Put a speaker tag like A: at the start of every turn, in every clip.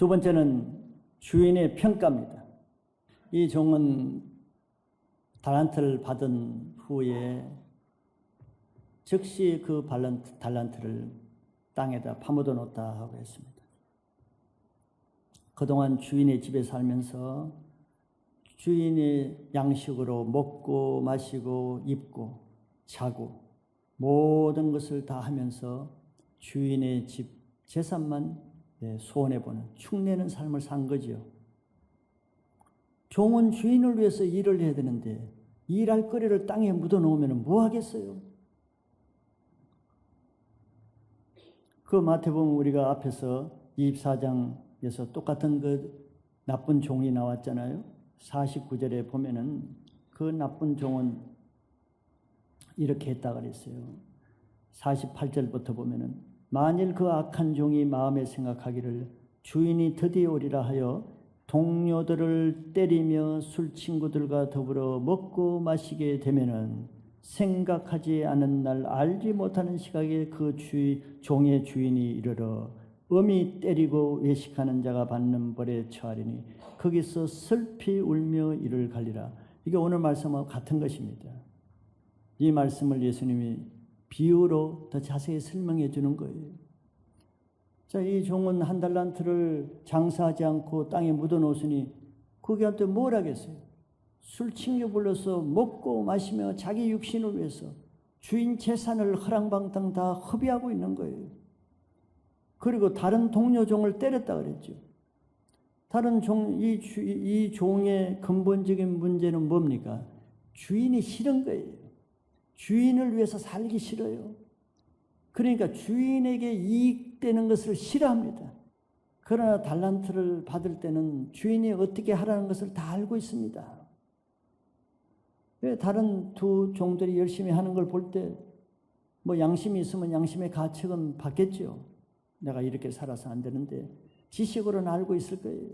A: 두 번째는 주인의 평가입니다. 이 종은 달란트를 받은 후에 즉시 그 달란트를 땅에다 파묻어 놓았다 하고 했습니다. 그동안 주인의 집에 살면서 주인의 양식으로 먹고 마시고 입고 자고 모든 것을 다 하면서 주인의 집 재산만 소원해보는 축내는 삶을 산 거죠. 종은 주인을 위해서 일을 해야 되는데 일할 거리를 땅에 묻어 놓으면 뭐 하겠어요? 그 마태복음 우리가 앞에서 24장에서 똑같은 그 나쁜 종이 나왔잖아요. 49절에 보면은 그 나쁜 종은 이렇게 했다 그랬어요. 48절부터 보면은 만일 그 악한 종이 마음에 생각하기를 주인이 드디어 오리라 하여 동료들을 때리며 술 친구들과 더불어 먹고 마시게 되면은 생각하지 않은 날 알지 못하는 시각에 그 종의 주인이 이르러 엄히 때리고 외식하는 자가 받는 벌에 처하리니 거기서 슬피 울며 이를 갈리라. 이게 오늘 말씀하고 같은 것입니다. 이 말씀을 예수님이 비유로 더 자세히 설명해 주는 거예요. 자, 이 종은 한 달란트를 장사하지 않고 땅에 묻어 놓으니 거기한테 뭘 하겠어요? 술 친구 불러서 먹고 마시며 자기 육신을 위해서 주인 재산을 허랑방탕 다 허비하고 있는 거예요. 그리고 다른 동료 종을 때렸다 그랬죠. 다른 이 종의 근본적인 문제는 뭡니까? 주인이 싫은 거예요. 주인을 위해서 살기 싫어요. 그러니까 주인에게 이익되는 것을 싫어합니다. 그러나 달란트를 받을 때는 주인이 어떻게 하라는 것을 다 알고 있습니다. 왜 다른 두 종들이 열심히 하는 걸 볼 때 뭐 양심이 있으면 양심의 가책은 받겠죠. 내가 이렇게 살아서 안 되는데 지식으로는 알고 있을 거예요.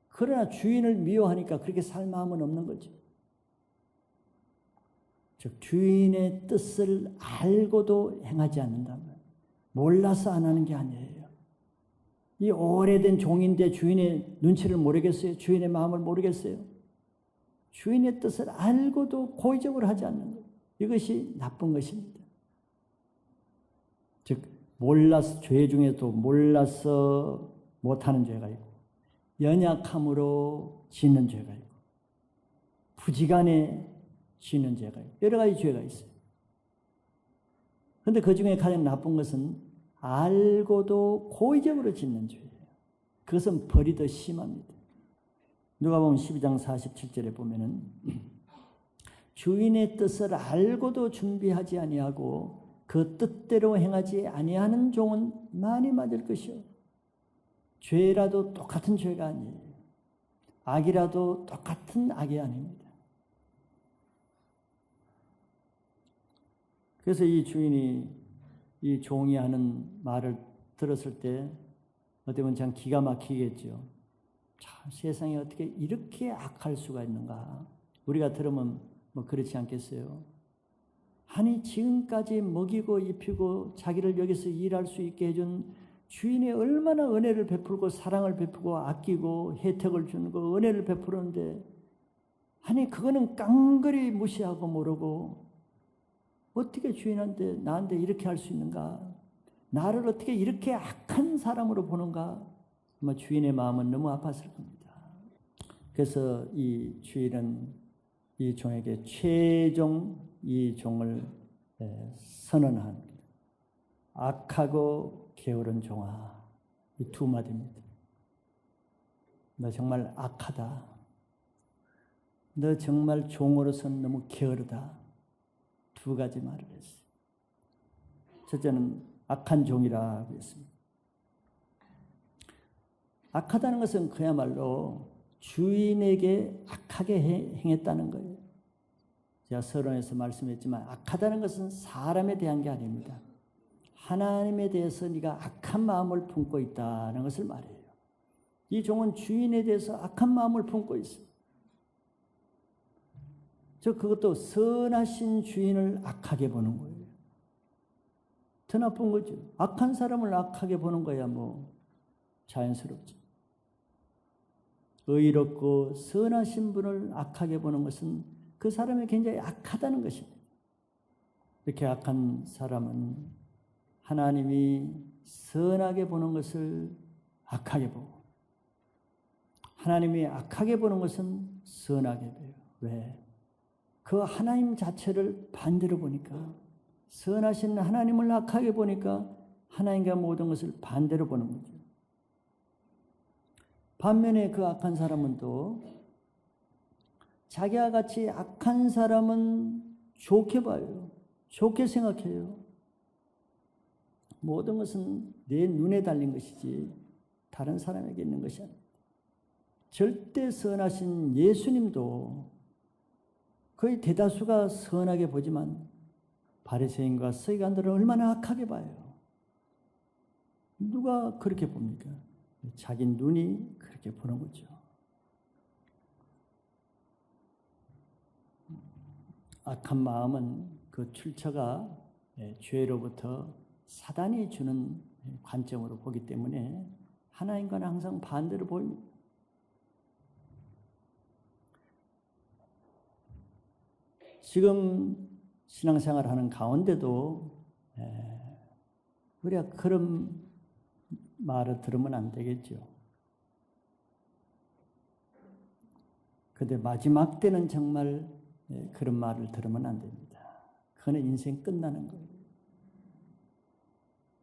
A: 그러나 주인을 미워하니까 그렇게 살 마음은 없는 거죠. 즉 주인의 뜻을 알고도 행하지 않는다면 몰라서 안 하는 게 아니에요. 이 오래된 종인데 주인의 눈치를 모르겠어요? 주인의 마음을 모르겠어요? 주인의 뜻을 알고도 고의적으로 하지 않는 것. 이것이 나쁜 것입니다. 즉 몰라서, 죄 중에도 몰라서 못하는 죄가 있고 연약함으로 짓는 죄가 있고 부지간에 짓는 죄가 있고 여러 가지 죄가 있어요. 그런데 그 중에 가장 나쁜 것은 알고도 고의적으로 짓는 죄예요. 그것은 벌이 더 심합니다. 누가복음 12장 47절에 보면은 주인의 뜻을 알고도 준비하지 아니하고 그 뜻대로 행하지 아니하는 종은 많이 맞을 것이요. 죄라도 똑같은 죄가 아니에요. 악이라도 똑같은 악이 아닙니다. 그래서 이 주인이 이 종이 하는 말을 들었을 때 어떻게 보면 참 기가 막히겠죠. 참 세상에 어떻게 이렇게 악할 수가 있는가. 우리가 들으면 뭐 그렇지 않겠어요? 아니 지금까지 먹이고 입히고 자기를 여기서 일할 수 있게 해준 주인이 얼마나 은혜를 베풀고 사랑을 베푸고 아끼고 혜택을 주는 거 은혜를 베푸는데 아니 그거는 깡그리 무시하고 모르고 어떻게 주인한테 나한테 이렇게 할 수 있는가? 나를 어떻게 이렇게 악한 사람으로 보는가? 아마 주인의 마음은 너무 아팠을 겁니다. 그래서 이 주인은 이 종에게 최종 이 종을 선언한 악하고 게으른 종아, 이 두 마디입니다. 너 정말 악하다. 너 정말 종으로서는 너무 게으르다. 두 가지 말을 했어요. 첫째는 악한 종이라고 했습니다. 악하다는 것은 그야말로 주인에게 악하게 행했다는 거예요. 제가 서론에서 말씀했지만 악하다는 것은 사람에 대한 게 아닙니다. 하나님에 대해서 네가 악한 마음을 품고 있다는 것을 말해요. 이 종은 주인에 대해서 악한 마음을 품고 있어요. 그것도 선하신 주인을 악하게 보는 거예요. 더 나쁜 거죠. 악한 사람을 악하게 보는 거야 뭐 자연스럽죠. 의롭고 선하신 분을 악하게 보는 것은 그 사람이 굉장히 악하다는 것입니다. 이렇게 악한 사람은 하나님이 선하게 보는 것을 악하게 보고 하나님이 악하게 보는 것은 선하게 봐요. 왜? 그 하나님 자체를 반대로 보니까 선하신 하나님을 악하게 보니까 하나님과 모든 것을 반대로 보는 거죠. 반면에 그 악한 사람은 또 자기와 같이 악한 사람은 좋게 봐요. 좋게 생각해요. 모든 것은 내 눈에 달린 것이지 다른 사람에게 있는 것이 아닙니다. 절대 선하신 예수님도 거의 대다수가 선하게 보지만 바리새인과 서기관들은 얼마나 악하게 봐요. 누가 그렇게 봅니까? 자기 눈이 그렇게 보는 거죠. 악한 마음은 그 출처가 죄로부터 사단이 주는 관점으로 보기 때문에 하나님과는 항상 반대로 보입니다. 지금 신앙생활 하는 가운데도 우리가 그런 말을 들으면 안 되겠죠. 그런데 마지막 때는 정말 그런 말을 들으면 안 됩니다. 그거는 인생 끝나는 거예요.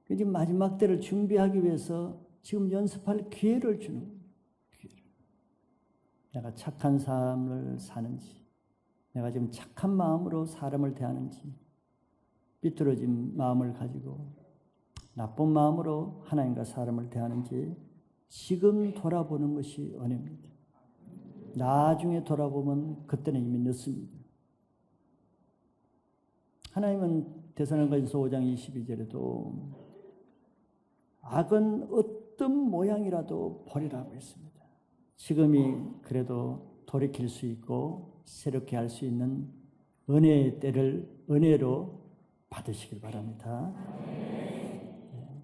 A: 지금 마지막 때를 준비하기 위해서 지금 연습할 기회를 주는 거예요. 기회를. 내가 착한 삶을 사는지, 내가 지금 착한 마음으로 사람을 대하는지, 삐뚤어진 마음을 가지고 나쁜 마음으로 하나님과 사람을 대하는지 지금 돌아보는 것이 은혜입니다. 나중에 돌아보면 그때는 이미 늦습니다. 하나님은 데살로니가전서 5장 22절에도 악은 어떤 모양이라도 버리라고 했습니다. 지금이 그래도 돌이킬 수 있고 새롭게 할 수 있는 은혜의 때를 은혜로 받으시길 바랍니다.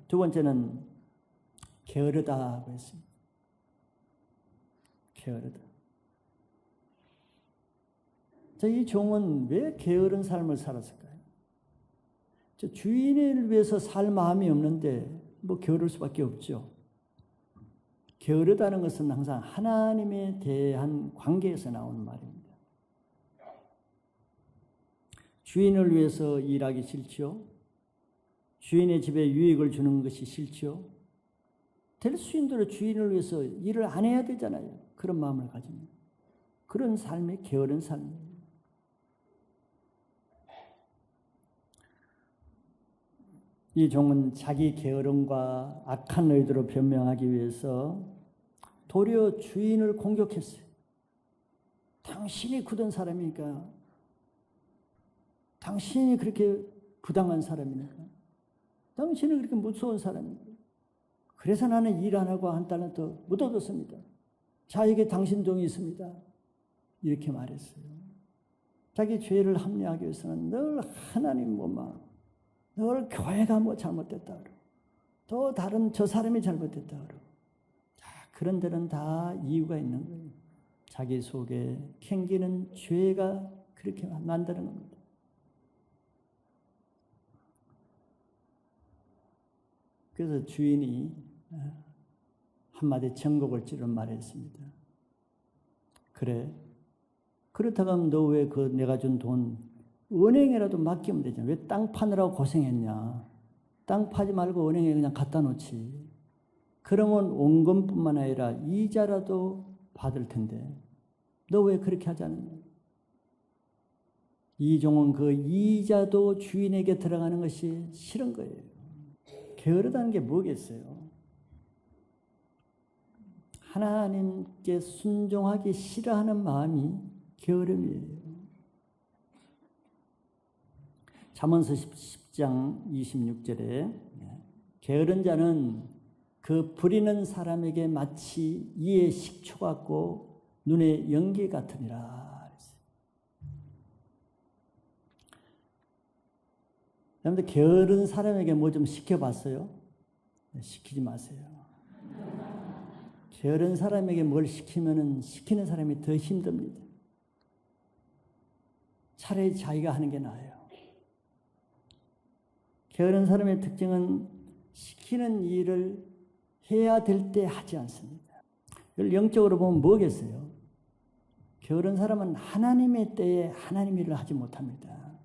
A: 두 번째는 게으르다고 했습니다. 게으르다. 자, 이 종은 왜 게으른 삶을 살았을까요? 주인을 위해서 살 마음이 없는데 뭐 게으를 수밖에 없죠. 게으르다는 것은 항상 하나님에 대한 관계에서 나오는 말입니다. 주인을 위해서 일하기 싫지요. 주인의 집에 유익을 주는 것이 싫지요. 될 수 있는 대로 주인을 위해서 일을 안 해야 되잖아요. 그런 마음을 가지면. 그런 삶이 게으른 삶이에요. 이 종은 자기 게으름과 악한 의도로 변명하기 위해서 도리어 주인을 공격했어요. 당신이 굳은 사람이니까, 당신이 그렇게 부당한 사람이니까, 당신이 그렇게 무서운 사람이니까, 그래서 나는 일 안 하고 한 달란트 묻어뒀습니다. 자에게 당신 종이 있습니다. 이렇게 말했어요. 자기 죄를 합리하기 위해서는 늘 하나님 뭐만 늘 교회가 뭐 잘못됐다 그러고 또 다른 저 사람이 잘못됐다 그러고 그런 데는 다 이유가 있는 거예요. 자기 속에 캥기는 죄가 그렇게 만드는 겁니다. 그래서 주인이 한마디 정곡을 찌르는 말을 했습니다. 그래, 그렇다고 하면 너 왜 그 내가 준 돈 은행에라도 맡기면 되잖아. 왜 땅 파느라고 고생했냐. 땅 파지 말고 은행에 그냥 갖다 놓지. 그러면 원금뿐만 아니라 이자라도 받을 텐데 너 왜 그렇게 하지 않느냐. 이 종은 그 이자도 주인에게 들어가는 것이 싫은 거예요. 게으르다는 게 뭐겠어요? 하나님께 순종하기 싫어하는 마음이 게으름이에요. 잠언서 10장 26절에 게으른 자는 그 부리는 사람에게 마치 이에 식초 같고 눈에 연기 같으니라. 여러분들 게으른 사람에게 뭐 좀 시켜봤어요? 시키지 마세요. 게으른 사람에게 뭘 시키면은 시키는 사람이 더 힘듭니다. 차라리 자기가 하는 게 나아요. 게으른 사람의 특징은 시키는 일을 해야 될 때 하지 않습니다. 이걸 영적으로 보면 뭐겠어요? 게으른 사람은 하나님의 때에 하나님 일을 하지 못합니다.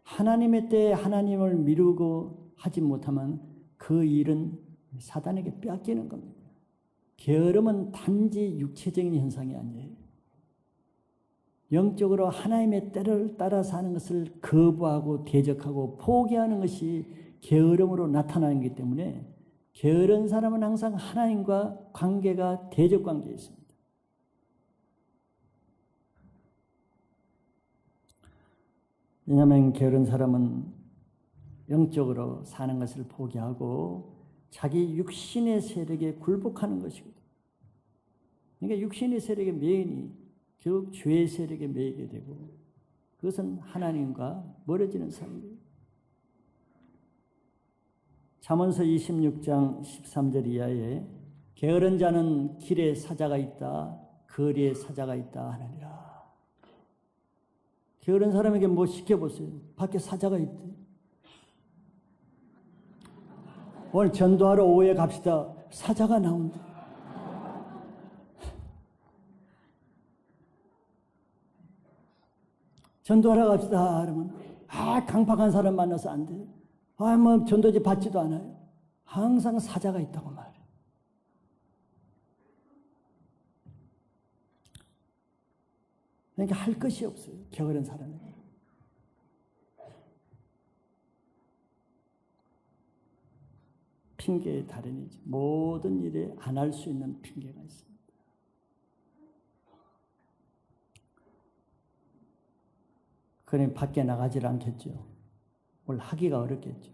A: 하나님의 때에 하나님을 미루고 하지 못하면 그 일은 사단에게 뺏기는 겁니다. 게으름은 단지 육체적인 현상이 아니에요. 영적으로 하나님의 때를 따라 사는 것을 거부하고 대적하고 포기하는 것이 게으름으로 나타나는 것이기 때문에 게으른 사람은 항상 하나님과 관계가 대적 관계에 있습니다. 왜냐하면 게으른 사람은 영적으로 사는 것을 포기하고 자기 육신의 세력에 굴복하는 것이거든요. 그러니까 육신의 세력의 매인이 결국 죄의 세력에 매이게 되고 그것은 하나님과 멀어지는 삶이에요. 잠언서 26장 13절 이하에 게으른 자는 길에 사자가 있다, 거리에 사자가 있다 하느니라. 게으른 사람에게 뭐 시켜보세요. 밖에 사자가 있대. 오늘 전도하러 오후에 갑시다. 사자가 나온다. 전도하러 갑시다. 그러면 강팍한 사람 만나서 안 돼. 뭐 전도지 받지도 않아요. 항상 사자가 있다고 말해요. 그러니까 할 것이 없어요. 게으른 사람에게. 핑계의 달인이지. 모든 일에 안 할 수 있는 핑계가 있습니다. 그러니 밖에 나가질 않겠죠. 뭘 하기가 어렵겠죠.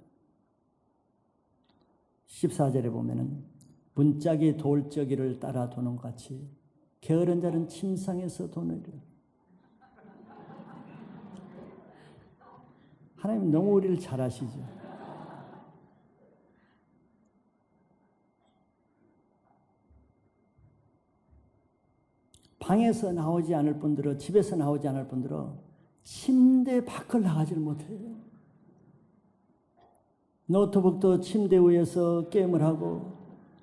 A: 14절에 보면은 문짝이 돌적이를 따라 도는 것 같이 게으른 자는 침상에서 도느리라. 하나님 너무 우리를 잘 아시죠. 방에서 나오지 않을 뿐더러 집에서 나오지 않을 뿐더러 침대 밖을 나가질 못해요. 노트북도 침대 위에서 게임을 하고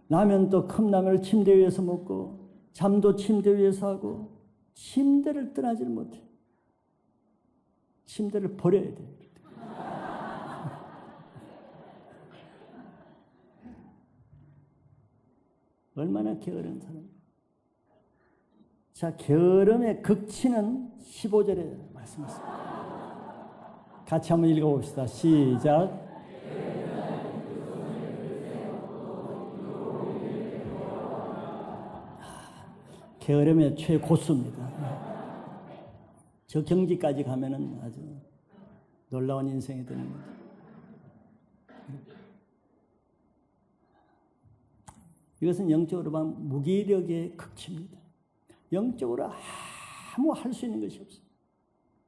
A: 라면도 컵라면을 침대 위에서 먹고 잠도 침대 위에서 하고 침대를 떠나질 못해요. 침대를 버려야 돼요. 얼마나 게으른 사람. 자, 게으름의 극치는 15절에 말씀했습니다. 같이 한번 읽어봅시다. 시작. 게으름의 최고수입니다. 저 경지까지 가면은 아주 놀라운 인생이 되는 거죠. 이것은 영적으로 보면 무기력의 극치입니다. 영적으로 아무 할 수 있는 것이 없어요.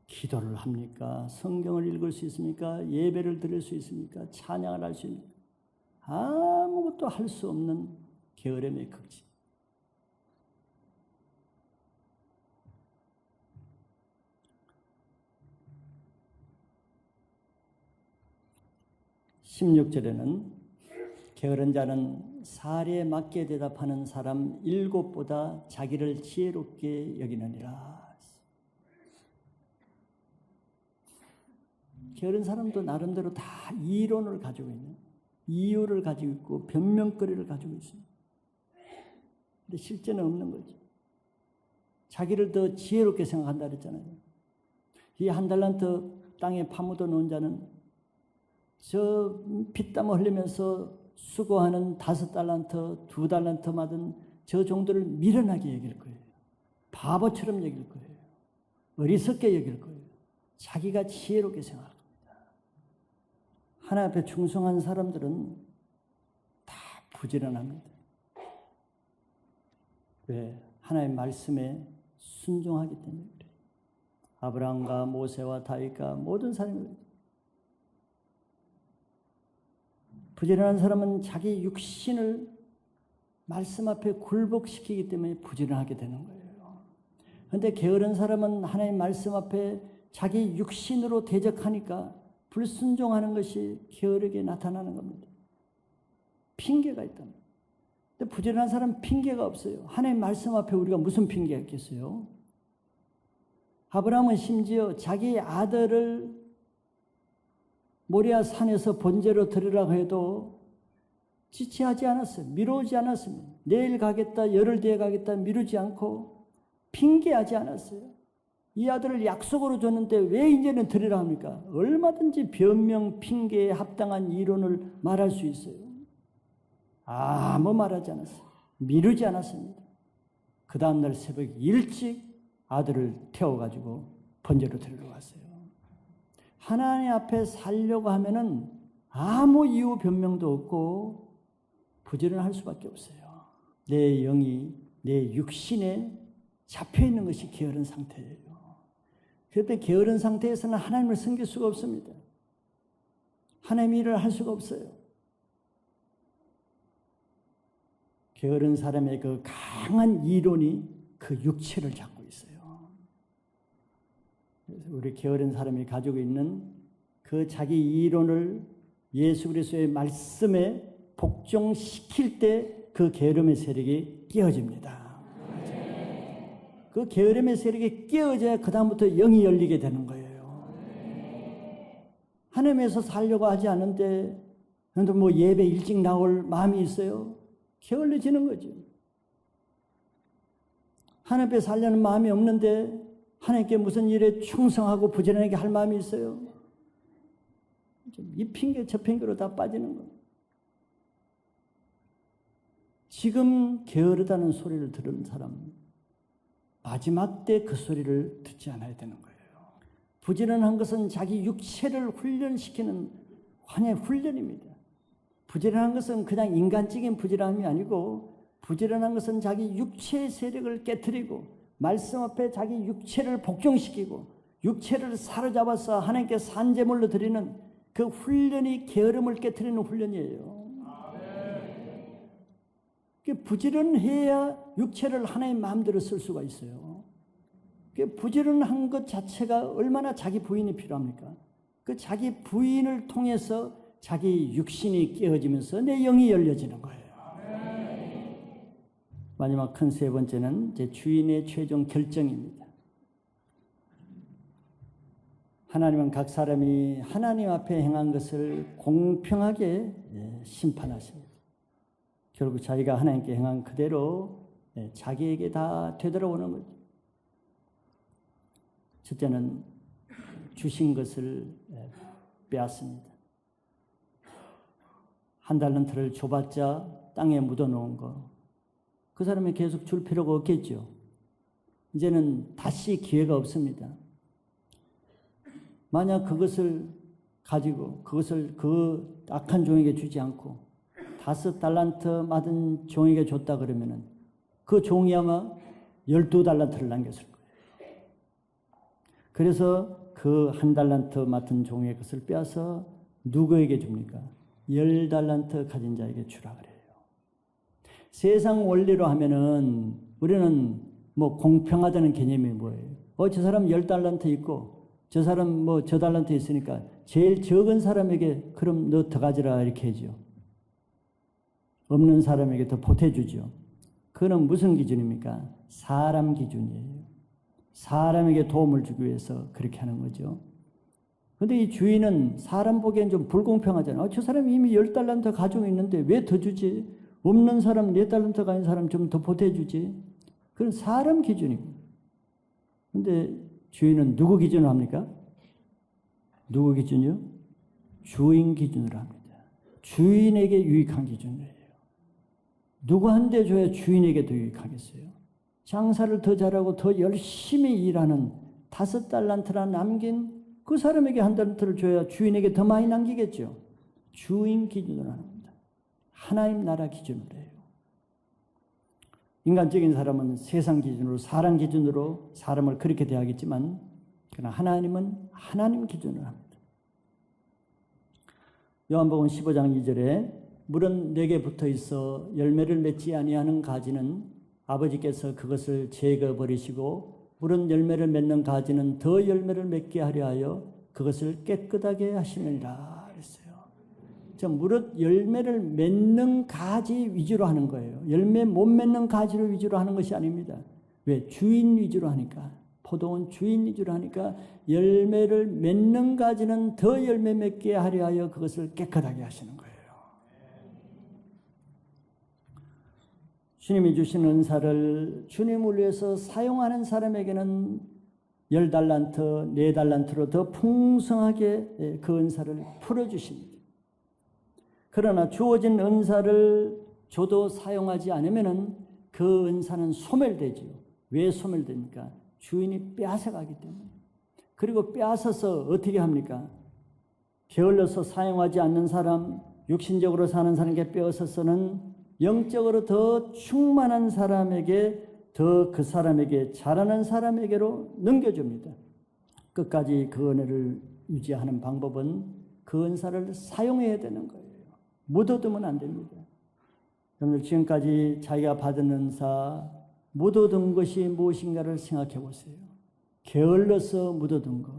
A: 기도를 합니까? 성경을 읽을 수 있습니까? 예배를 드릴 수 있습니까? 찬양을 할 수 있습니까? 아무것도 할 수 없는 게으름의 극치. (16절에는) 게으른 자는 사례에 맞게 대답하는 사람 7보다 자기를 지혜롭게 여기느니라. 게으른 사람도 나름대로 다 이론을 가지고 있는, 이유를 가지고 있고 변명거리를 가지고 있습니다. 근데 실제는 없는 거죠. 자기를 더 지혜롭게 생각한다 그랬잖아요. 이 한 달란트 땅에 파묻어 놓은 자는 저 피땀 흘리면서 수고하는 5달란트, 2달란트 받은 저 정도를 미련하게 여길 거예요. 바보처럼 여길 거예요. 어리석게 여길 거예요. 자기가 지혜롭게 생각할 겁니다. 하나님 앞에 충성한 사람들은 다 부지런합니다. 왜? 하나님의 말씀에 순종하기 때문에 그래요. 아브라함과 모세와 다윗과 모든 사람들, 부지런한 사람은 자기 육신을 말씀 앞에 굴복시키기 때문에 부지런하게 되는 거예요. 그런데 게으른 사람은 하나님 말씀 앞에 자기 육신으로 대적하니까 불순종하는 것이 게으르게 나타나는 겁니다. 핑계가 있다. 근데 부지런한 사람은 핑계가 없어요. 하나님 말씀 앞에 우리가 무슨 핑계가 있겠어요? 아브라함은 심지어 자기 아들을 모리아 산에서 번제로 드리라고 해도 지체하지 않았어요. 미루지 않았습니다. 내일 가겠다, 열흘 뒤에 가겠다 미루지 않고 핑계하지 않았어요. 이 아들을 약속으로 줬는데 왜 이제는 드리라 합니까? 얼마든지 변명, 핑계에 합당한 이론을 말할 수 있어요. 아무 말하지 않았어요. 미루지 않았습니다. 그 다음날 새벽 일찍 아들을 태워가지고 번제로 드리러 갔어요. 하나님 앞에 살려고 하면은 아무 이유 변명도 없고 부지런할 수밖에 없어요. 내 영이 내 육신에 잡혀있는 것이 게으른 상태예요. 그때 게으른 상태에서는 하나님을 섬길 수가 없습니다. 하나님의 일을 할 수가 없어요. 게으른 사람의 그 강한 이론이 그 육체를 잡고 있어요. 그래서 우리 게으른 사람이 가지고 있는 그 자기 이론을 예수 그리스도의 말씀에 복종시킬 때 그 게으름의 세력이 깨어집니다. 그 게으름의 세력이 깨어져야 그 다음부터 영이 열리게 되는 거예요. 하나님에서 살려고 하지 않은데 그런데 뭐 예배 일찍 나올 마음이 있어요. 게을러지는 거죠. 하나님 앞에 살려는 마음이 없는데 하나님께 무슨 일에 충성하고 부지런하게 할 마음이 있어요. 이 핑계 저 핑계로 다 빠지는 거예요. 지금 게으르다는 소리를 들은 사람 마지막 때 그 소리를 듣지 않아야 되는 거예요. 부지런한 것은 자기 육체를 훈련시키는 하나의 훈련입니다. 부지런한 것은 그냥 인간적인 부지런함이 아니고 부지런한 것은 자기 육체의 세력을 깨트리고 말씀 앞에 자기 육체를 복종시키고 육체를 사로잡아서 하나님께 산제물로 드리는 그 훈련이 게으름을 깨트리는 훈련이에요. 부지런해야 육체를 하나님 마음대로 쓸 수가 있어요. 부지런한 것 자체가 얼마나 자기 부인이 필요합니까? 그 자기 부인을 통해서 자기 육신이 깨어지면서 내 영이 열려지는 거예요. 마지막 큰 세 번째는 제 주인의 최종 결정입니다. 하나님은 각 사람이 하나님 앞에 행한 것을 공평하게 심판하십니다. 결국 자기가 하나님께 행한 그대로 자기에게 다 되돌아오는 거죠. 첫째는 주신 것을 빼앗습니다. 한 달란트를 줘봤자 땅에 묻어놓은 거, 그 사람이 계속 줄 필요가 없겠죠. 이제는 다시 기회가 없습니다. 만약 그것을 가지고 그것을 그 악한 종에게 주지 않고 5달란트 받은 종에게 줬다 그러면은 그 종이 아마 12달란트를 남겼을 거예요. 그래서 그 1달란트 맡은 종의 것을 빼앗아 누구에게 줍니까? 10달란트 가진 자에게 주라 그래요. 세상 원리로 하면은 우리는 뭐 공평하다는 개념이 뭐예요? 저 사람 10달란트 있고 저 사람 뭐 저 달란트 있으니까 제일 적은 사람에게 그럼 너 더 가지라 이렇게 하죠. 없는 사람에게 더 보태주죠. 그는 무슨 기준입니까? 사람 기준이에요. 사람에게 도움을 주기 위해서 그렇게 하는 거죠. 그런데 이 주인은 사람 보기엔 좀 불공평하잖아요. 저 사람이 이미 10달란트 가지고 있는데 왜 더 주지? 없는 사람 4달란트 가진 사람 좀 더 보태주지. 그건 사람 기준입니다. 그런데 주인은 누구 기준으로 합니까? 누구 기준이요? 주인 기준으로 합니다. 주인에게 유익한 기준이에요. 누구한테 줘야 주인에게 더 유익하겠어요? 장사를 더 잘하고 더 열심히 일하는 5달란트나 남긴 그 사람에게 1달란트를 줘야 주인에게 더 많이 남기겠죠. 주인 기준으로 합니다. 하나님 나라 기준으로 해요. 인간적인 사람은 세상 기준으로 사람 기준으로 사람을 그렇게 대하겠지만 그러나 하나님은 하나님 기준으로 합니다. 요한복음 15장 2절에 물은 내게 붙어 있어 열매를 맺지 아니하는 가지는 아버지께서 그것을 제거 버리시고 물은 열매를 맺는 가지는 더 열매를 맺게 하려 하여 그것을 깨끗하게 하시느니라 그랬어요. 무릇 열매를 맺는 가지 위주로 하는 거예요. 열매 못 맺는 가지를 위주로 하는 것이 아닙니다. 왜? 주인 위주로 하니까. 포도원 주인 위주로 하니까 열매를 맺는 가지는 더 열매 맺게 하려 하여 그것을 깨끗하게 하시는 거예요. 주님이 주신 은사를 주님을 위해서 사용하는 사람에게는 10달란트, 4달란트로 더 풍성하게 그 은사를 풀어주십니다. 그러나 주어진 은사를 저도 사용하지 않으면 그 은사는 소멸되지요. 왜 소멸됩니까? 주인이 빼앗아가기 때문에. 그리고 빼앗아서 어떻게 합니까? 게을러서 사용하지 않는 사람, 육신적으로 사는 사람에게 빼앗아서는 영적으로 더 충만한 사람에게, 더 그 사람에게 잘하는 사람에게로 넘겨줍니다. 끝까지 그 은혜를 유지하는 방법은 그 은사를 사용해야 되는 거예요. 묻어두면 안 됩니다. 여러분들 지금까지 자기가 받은 은사, 묻어둔 것이 무엇인가를 생각해 보세요. 게을러서 묻어둔 것,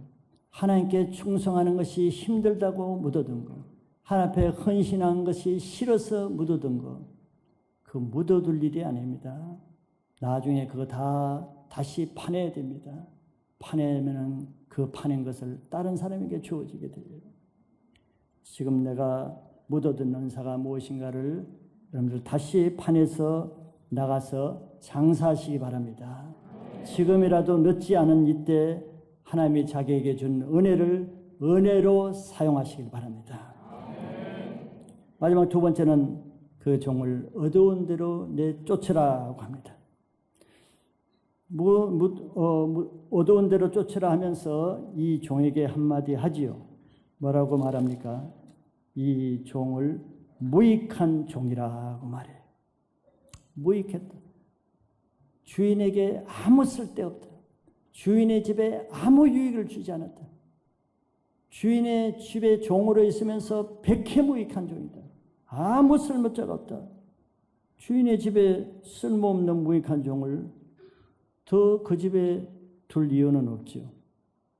A: 하나님께 충성하는 것이 힘들다고 묻어둔 것, 하나님 앞에 헌신한 것이 싫어서 묻어둔 것, 그 묻어둘 일이 아닙니다. 나중에 그거 다 다시 파내야 됩니다. 파내면은 그 파낸 것을 다른 사람에게 주어지게 돼요. 지금 내가 묻어둔 은사가 무엇인가를 여러분들 다시 파내서 나가서 장사하시기 바랍니다. 지금이라도 늦지 않은 이때 하나님이 자기에게 준 은혜를 은혜로 사용하시길 바랍니다. 마지막 두 번째는 그 종을 어두운 데로 내쫓으라고 합니다. 어두운 데로 쫓으라 하면서 이 종에게 한마디 하지요. 뭐라고 말합니까? 이 종을 무익한 종이라고 말해요. 무익했다. 주인에게 아무 쓸데없다. 주인의 집에 아무 유익을 주지 않았다. 주인의 집에 종으로 있으면서 백해무익한 종이다. 아무 쓸모자가 없다. 주인의 집에 쓸모없는 무익한 종을 더 그 집에 둘 이유는 없지요.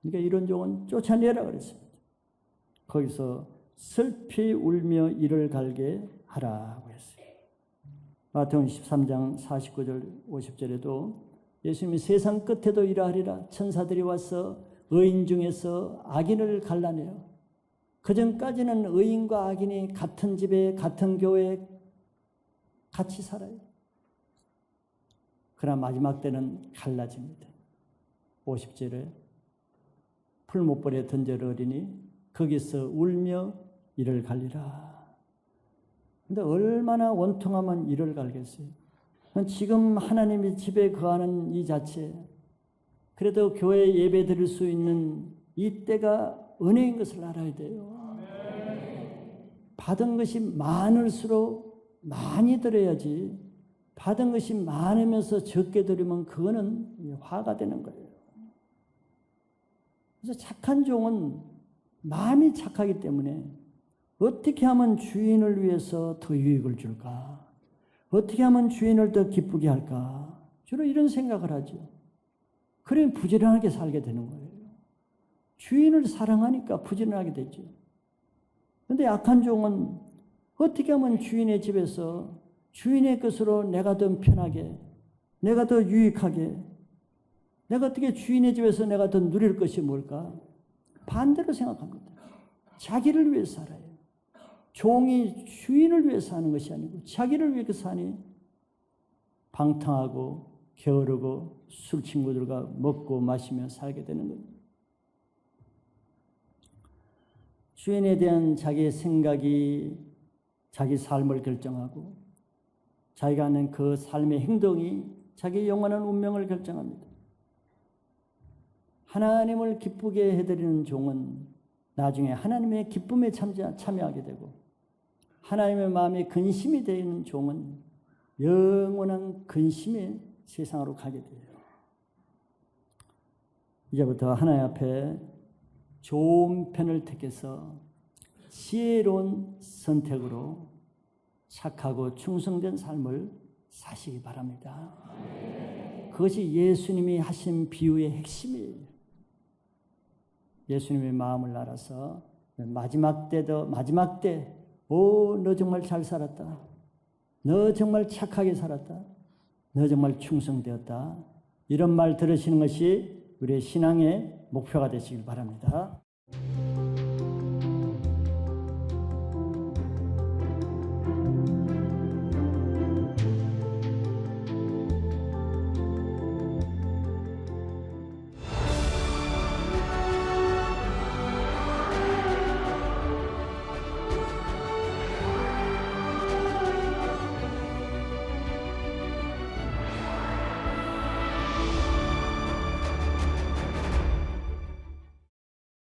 A: 그러니까 이런 종은 쫓아내라 그랬습니다. 거기서 슬피 울며 이를 갈게 하라고 했어요. 마태복음 13장 49절 50절에도 예수님이 세상 끝에도 이러하리라. 천사들이 와서 의인 중에서 악인을 갈라내요. 그전까지는 의인과 악인이 같은 집에 같은 교회에 같이 살아요. 그러나 마지막 때는 갈라집니다. 50절에 풀못벌에 던져를 어리니 거기서 울며 이를 갈리라. 근데 얼마나 원통하면 이를 갈겠어요. 지금 하나님이 집에 거하는 이 자체, 그래도 교회 예배 드릴 수 있는 이 때가 은혜인 것을 알아야 돼요. 받은 것이 많을수록 많이 드려야지, 받은 것이 많으면서 적게 드리면 그거는 화가 되는 거예요. 그래서 착한 종은 마음이 착하기 때문에 어떻게 하면 주인을 위해서 더 유익을 줄까? 어떻게 하면 주인을 더 기쁘게 할까? 주로 이런 생각을 하죠. 그러면 부지런하게 살게 되는 거예요. 주인을 사랑하니까 부지런하게 되죠. 그런데 악한 종은 어떻게 하면 주인의 집에서 주인의 것으로 내가 더 편하게, 내가 더 유익하게, 내가 어떻게 주인의 집에서 내가 더 누릴 것이 뭘까? 반대로 생각합니다. 자기를 위해서 살아요. 종이 주인을 위해서 사는 것이 아니고 자기를 위해서 사니 방탕하고 게으르고 술 친구들과 먹고 마시며 살게 되는 겁니다. 주인에 대한 자기의 생각이 자기 삶을 결정하고 자기가 하는 그 삶의 행동이 자기의 영원한 운명을 결정합니다. 하나님을 기쁘게 해드리는 종은 나중에 하나님의 기쁨에 참여하게 되고, 하나님의 마음에 근심이 되는 종은 영원한 근심의 세상으로 가게 돼요. 이제부터 하나님 앞에 좋은 편을 택해서 지혜로운 선택으로 착하고 충성된 삶을 사시기 바랍니다. 그것이 예수님이 하신 비유의 핵심이에요. 예수님의 마음을 알아서 마지막 때, 너 정말 잘 살았다. 너 정말 착하게 살았다. 너 정말 충성되었다. 이런 말 들으시는 것이 우리의 신앙의 목표가 되시길 바랍니다.